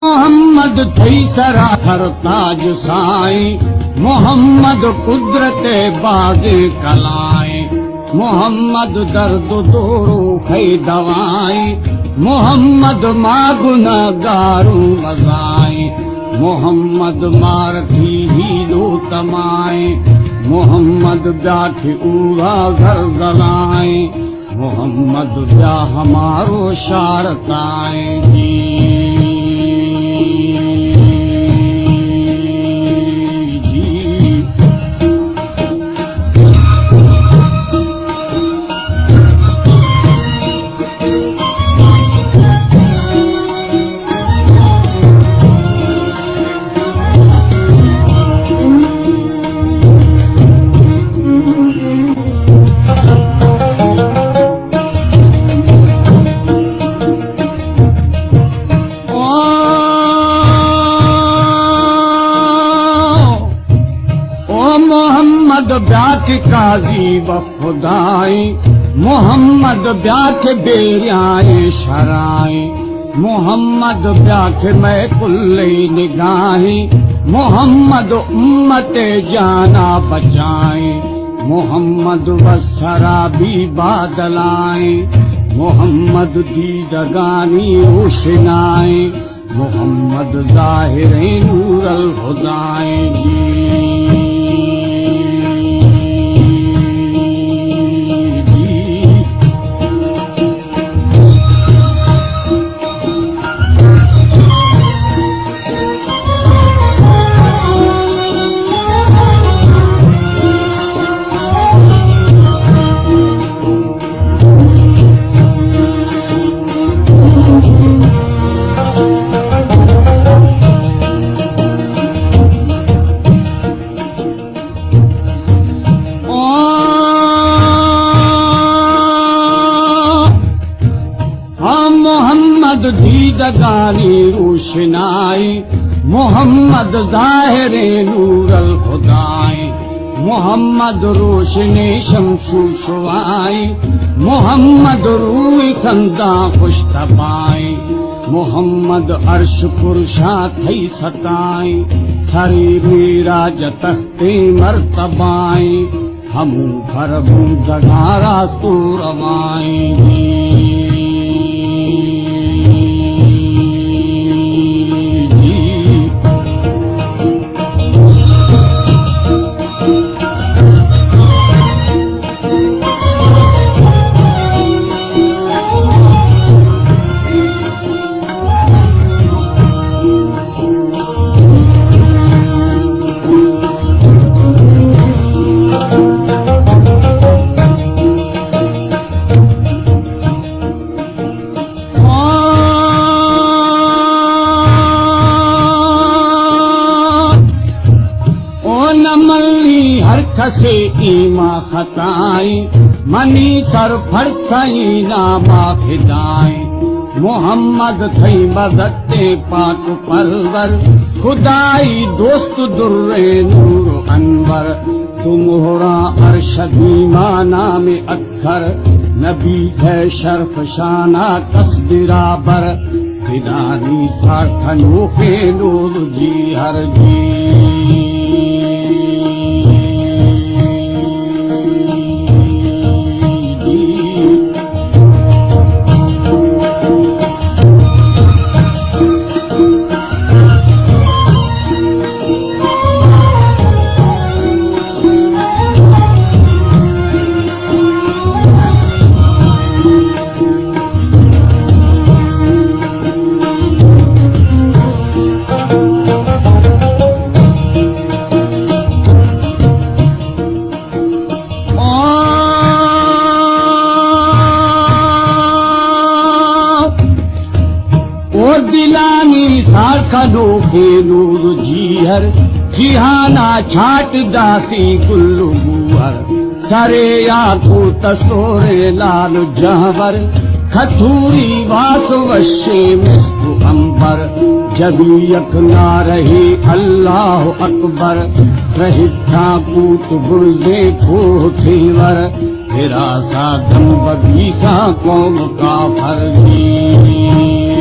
मोहम्मद थई सरासर ताज साईं, मोहम्मद कुदरत बाग कलाई, मोहम्मद दर्द दोरो खई दवाई, मोहम्मद मां गुनाहगारू मज़ाई, मोहम्मद मारथी हीलो तमाई, मोहम्मद ब्याख उड़ा घर जलाई, मोहम्मद ब्या हमारो शारताए जी। मोहम्मद ब्याख काजी व खुदाई, मोहम्मद ब्याख बेरियाए शराई, मोहम्मद ब्याख मैं कुल्ले निगाही, मोहम्मद उम्मत जाना बचाए, मोहम्मद वसरा भी बादलाए, मोहम्मद दीदगानी रोशनाए, मोहम्मद ज़ाहिर नूर अल खुदाए जी। मोहम्मद दीदगानी रोशनाई, मोहम्मद ज़ाहिर नूर अल खुदाई, मोहम्मद रोशनी शमशु शुआई, मोहम्मद रूई खंदा खुशतबाई, मोहम्मद अर्श पुरशा थई सताई, सरी मीरा तख्ते मर्तबाई, हमू भर जगारा सूरमाई। मल्ली हर खसे ईमा खताई, मनी सर फरथई नामा फिदाई, मोहम्मद थई मदते पाक परवर, खुदाई दोस्त दुर्रे नूर अनवर, तुमोरा अरशदी माना में अखर, नबी है शर्फ शाना तस्बिराबर, फिदानी सार्थनो के नूर जी हर जी। दिलानी सारखनो के नूर जीहर, जिहाना छाट दाती गुल्लू गुहर, सरे आकू तसोरे लाल जहवर, खथूरी वास वशे मिस्तु अंबर, जबी यकना रही अल्लाह अकबर, रहिता कूट गुर्जे खोह थीवर, फिरा सा दम बगीचा कौम का फर्जी।